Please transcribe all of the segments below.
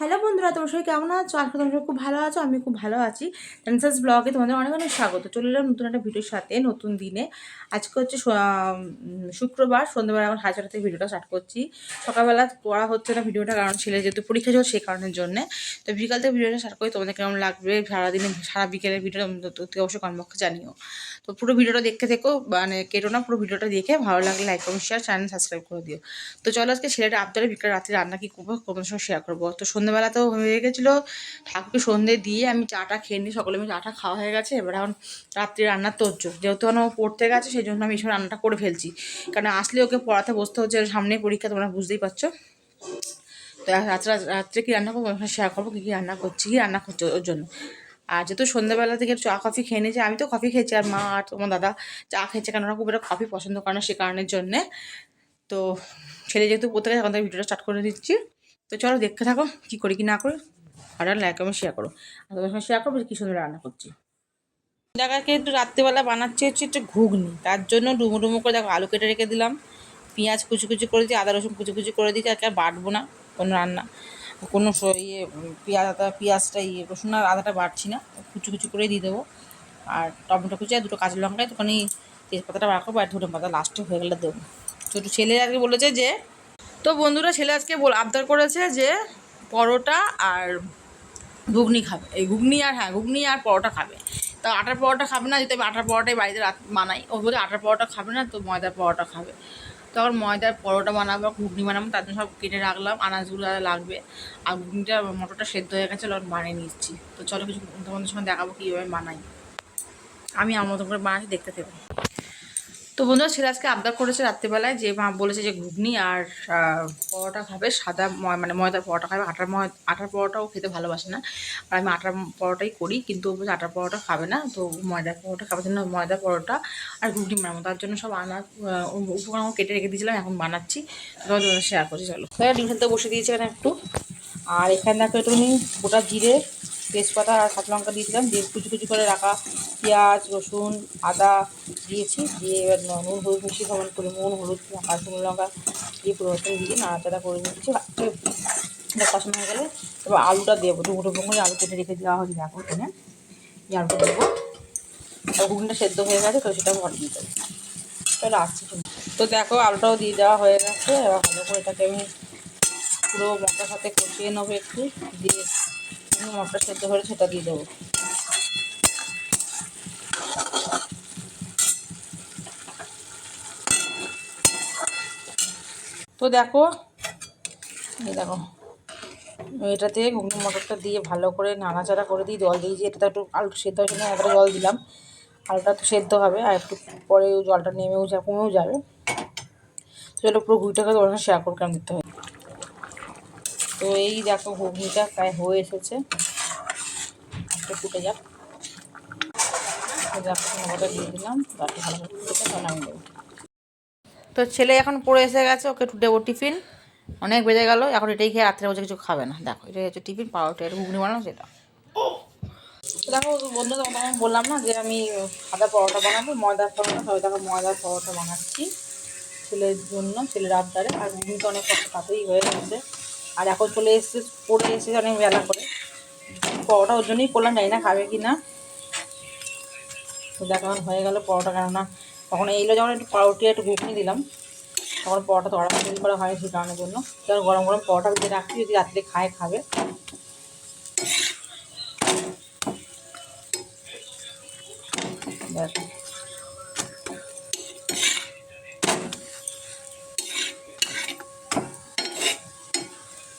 Hello বন্ধুরা, তোমার সবাই কেমন আছো? আজকে তোমরা খুব ভালো আছো, আমি খুব ভালো আছি। টেন্সাস ব্লগে তোমাদের অনেক অনেক স্বাগত। চলে এলাম নতুন একটা ভিডিওর সাথে, নতুন দিনে। আজকে হচ্ছে শুক্রবার সন্ধ্যাবেলা, এখন 6:30 থেকে ভিডিওটা স্টার্ট করছি। সকালবেলা করা হচ্ছে না ভিডিওটা, কারণ ছেলে যেহেতু পরীক্ষা চলছে সেই কারণের জন্যে। তো বিকাল থেকে ভিডিওটা স্টার্ট করি। তোমাদের কেমন লাগবে সারাদিনে, সারা বিকেলের ভিডিওটা অবশ্যই কমপক্ষে জানিও। তো পুরো ভিডিওটা দেখতে থেকো, মানে কেটো না, পুরো ভিডিওটা দেখে ভালো লাগলে like comment share, channel subscribe করে দিও। তো চলো আজকে ছেলেটা আবদারে বিকেল রাত্রে রান্না কী করবো তোমাদের সঙ্গে শেয়ার করবো। তো সন্ধ্যেবেলাতেও হয়ে গেছিলো, ঠাকুরকে সন্ধ্যে দিয়ে আমি চাটা খেয়ে নিই, সকলে মিলে চাটা খাওয়া হয়ে গেছে। এবার এখন রাত্রি রান্নার তোরজোর, যেহেতু এখন ও পড়তে গেছে সেই জন্য আমি এসব রান্নাটা করে ফেলছি, কারণ আসলে ওকে পড়াতে বসতে হচ্ছে, সামনে পরীক্ষা, তোমরা বুঝতেই পারছো। তো রাত্রে কী রান্না করবো শেয়ার করবো, কী রান্না করছি, কী রান্না করছি ওর জন্য। আর যেহেতু সন্ধ্যাবেলা থেকে চা কফি খেয়ে নিয়েছি, আমি তো কফি খেয়েছি, আর মা আর তোমার দাদা চা খেয়েছে, কারণ ওরা খুব একটা কফি পছন্দ করে না, সে কারণের জন্যে। তো ছেলে যেহেতু পড়তে গেছে, এখন ভিডিওটা স্টার্ট করে দিচ্ছি। তো চলো দেখতে থাকো কী করি কি না করি, আর লাইক আমি শেয়ার করো, আর তোমার সঙ্গে শেয়ার করবো কী সুন্দর রান্না করছি। জায়গাকে একটু রাত্রিবেলা বানাচ্ছি হচ্ছে একটু ঘুগনি, তার জন্য ডুমো ডুমো করে দেখো আলু কেটে রেখে দিলাম, পেঁয়াজ কুচি কুচি করে দিই, আদা রসুন কুচি কুচি করে দিই, আর বাটবো না কোনো রান্না, কোনো পেঁয়াজটা রসুন আর আদাটা বাটছি না, কুচি কুচি করে দিয়ে দেবো। আর টমেটো কুচি আর দুটো কাঁচা লঙ্কায় একটুখানি তেজপাতাটা রাখবো, আর ধরে পাতা লাস্টে হয়ে গেলে দেবো। ছোটো ছেলে আজকে বলেছে যে, তো বন্ধুরা ছেলে আজকে আবদার করেছে যে পরোটা আর ঘুগনি খাবে, এই ঘুগনি আর ঘুগনি আর পরোটা খাবে। তো আটার পরোটা খাবে না, যেহেতু আমি আটার পরোটাই বাড়িতে বানাই, ও বলে আটার পরোটা খাবে না, তো ময়দার পরোটা খাবে। তো আবার ময়দার পরোটা বানাবো, ঘুগনি বানাবো, তার জন্য সব কেটে রাখলাম, আনাজগুলো লাগবে। আর ঘুগনিটা মটরটা সেদ্ধ হয়ে গেছে, বানিয়ে নিচ্ছি। তো চলো কিছু তোমাদের সময় দেখাবো কীভাবে বানাই, আমি আমার মতো করে বানাচ্ছি, দেখতে থাকবো। তো বন্ধুরা ছেলে আজকে আবদার করেছে রাত্রিবেলায়, যে মা বলেছে যে ঘুগনি আর পরোটা খাবে, সাদা মানে ময়দার পরোটা খাবে, আটার পরোটাও খেতে ভালোবাসে না। আর আমি আটার পরোটাই করি, কিন্তু ও বলছে আটার পরোটা খাবে না, তো ময়দার পরোটা খাবার জন্য ময়দার পরোটা আর ঘুগনি বানাবো, তার জন্য সব উপকরণ কেটে রেখে দিয়েছিলাম, এখন বানাচ্ছি, শেয়ার করছি। চলো ডিম সেদ্ধ বসে দিয়েছি এখানে একটু, আর এখানে দেখো একটুখানি গোটা জিরে, তেজপাতা আর কাঁচা লঙ্কা দিয়ে দিলাম, দিয়ে কুচি কুচি করে রাখা পেঁয়াজ রসুন আদা দিয়েছি, দিয়ে এবার নুন হলুদ মিশিয়ে সমান করে নুন হলুদ কাঁচা লঙ্কা দিয়ে পুরো দিয়ে নাড়াচাড়া করে নিচ্ছি। কষানো হয়ে গেলে এবার আলুটা দেবো, ডুবো ডুবো করে আলু কেটে রেখে দেওয়া হয়েছে, দেখো এখানে এই আলুটা দেবো। আর ঘুগনিটা সেদ্ধ হয়ে গেছে, তো সেটা ভর দিয়ে দেবো। চলো আসছি। তো দেখো আলুটাও দিয়ে দেওয়া হয়ে গেছে, এবার ভালো করে এটাকে আমি পুরো মশলার সাথে কষিয়ে নেবো একটু, দিয়ে মশলা সেদ্ধ করে সেটা দিয়ে দেবো। তো দেখো এই দেখো এটাতে ঘুগনি মটরটা দিয়ে ভালো করে নাড়াচাড়া করে দিই, জল দিয়েছি, এটা একটু আলু সেদ্ধ হওয়ার জন্য একটা জল দিলাম, আলুটা তো সেদ্ধ হবে, আর একটু পরে জলটা নেমেও কমেও যাবে। চলো পুরো ঘুগনিটাকে তোমার সঙ্গে শেয়ার করে কেমন দিতে হয়। তো এই দেখো ঘুগনিটা প্রায় হয়ে এসেছে, একটু ফুটে যাক, দেখো দিয়ে দিলাম, তারপর ভালো করে ফুটে নামিয়ে দেবো। তো ছেলে এখন পড়ে এসে গেছে, ওকে একটু দেবো টিফিন, অনেক বেজে গেল, এখন এটাই খেয়ে রাত্রে বসে কিছু খাবে না। দেখো এটা হচ্ছে টিফিন, পাউরুটি আর ঘুগনি বানানো সেটা। দেখো বন্ধু তোমাকে আমি বললাম না যে আমি সাদা পরোটা বানাবো, ময়দার পরোটা, সবাই দেখো ময়দার পরোটা বানাচ্ছি ছেলের জন্য, ছেলের আবদারে। আর ঘুগনি তো অনেক তাড়াতাড়ি হয়ে গেছে, আর এখন চলে এসেছে পড়ে এসেছে অনেক বেলা করে, পরোটা ওর জন্যই করলাম, জানি না খাবে কি না। তো দেখো এখন হয়ে গেল পরোটা, কেননা তখন এইগুলো যখন একটু পাউরুটি একটু ঘুগনি দিলাম, তখন পরোটা তো আরাম তৈরি করা হয় সেই কারণের জন্য। কারণ গরম গরম পরোটা দিয়ে রাখছি, যদি রাত্রে খাবে। দেখো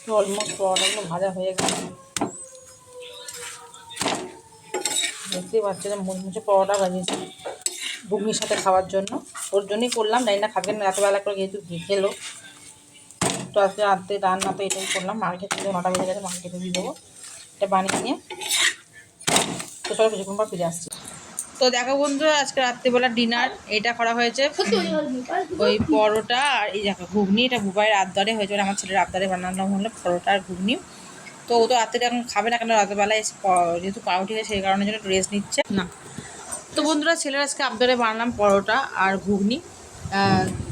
তো অলমোস্ট পরোটাগুলো ভাজা হয়ে গেছে, দেখতেই পাচ্ছি যে মুচমুচে পরোটা ভাজিয়েছি ঘুগনির সাথে খাওয়ার জন্য, ওর জন্যই করলাম, জানি না খাবেন না, এতবেলা করে যেহেতু খেলো। তো আজকে রাত্রে রান্না তো এটাই করলাম, মার্কেট থেকে 9টা বেজে গেছে, মার্কেটে দিয়ে দেবো এটা বানিয়ে নিয়ে। তো চলো কিছুক্ষণ পর ফিরে আসছি। তো দেখো বন্ধুরা আজকে রাত্রিবেলা ডিনার এটা করা হয়েছে, ওই পরোটা আর এই দেখো ঘুগনি, এটা বুবাইয়ের আবদারে হয়েছে, আমার ছেলের আবদারে বানানো হলো পরোটা আর ঘুগনি। তো ও তো রাত্রে এখন খাবে না, কেন রাত্রেবেলায় যেহেতু পাউরুটি সেই কারণের জন্য রেস্ট নিচ্ছে না। তো বন্ধুরা ছেলের আজকে আবদারে বানালাম পরোটা আর ঘুগনি,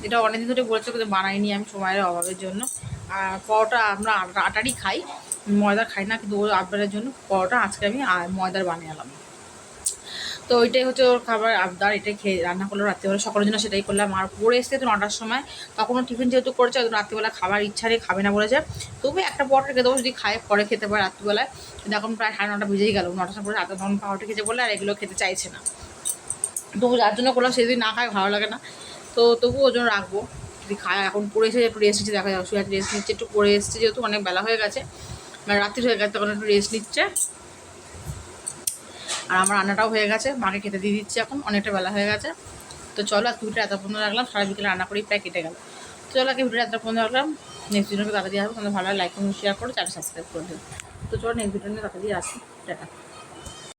এটা অনেকদিন ধরে বলেছে কিন্তু বানাইনি আমি সময়ের অভাবের জন্য। আর পরোটা আমরা আটারই খাই, ময়দার খাই না, কিন্তু ওর আবদারের জন্য পরোটা আজকে আমি ময়দার বানিয়ে। তো ওইটাই হচ্ছে ওর খাবার আবদার, এটাই খেয়ে রান্না করলো রাত্রিবেলা, সকালের জন্য সেটাই করলাম। আর পড়ে এসছে তো 9টার সময়, তখনও টিফিন যেহেতু করেছে রাত্রিবেলা খাবার ইচ্ছা নেই, খাবে না বলেছে। তবু একটা পরোটা রেখে দেবো, যদি খায় পরে খেতে পারে রাত্রিবেলায়। কিন্তু এখন প্রায় 9:30 বেজেই গেল, 9টার সময় রাতে তখন পাউরুটি খেতে বলে, আর এগুলো খেতে চাইছে না। তবু যার জন্য করলাম, সে যদি না খায় ভালো লাগে না, তো তবু ওর জন্য রাখবো। যদি খায়, এখন পড়ে এসে একটু রেস্ট নিচ্ছে, দেখা যাবে শুয়ে রেস্ট নিচ্ছে, একটু পড়ে এসছে যেহেতু অনেক বেলা হয়ে গেছে, মানে রাত্রি হয়ে গেছে, তখন একটু রেস্ট নিচ্ছে। আর আমার রান্নাটাও হয়ে গেছে, মাকে খেতে দিয়ে দিচ্ছি, এখন অনেকটা বেলা হয়ে গেছে। তো চলো আর ভিডিওটা এত পর্যন্ত রাখলাম, সারা বিকেলে রান্না করেই প্রায় কেটে গেল। চলো আগে ভিডিওটা এত পর্যন্ত রাখলাম, নেক্সট ভিডিওকে তাড়াতাড়ি আসবো, তোমাদের ভালো লাইক এবং শেয়ার করো, চ্যানেল সাবস্ক্রাইব করে দিও। তো চলো নেক্সট ভিডিও নিয়ে তাড়াতাড়ি আসি, টাটা।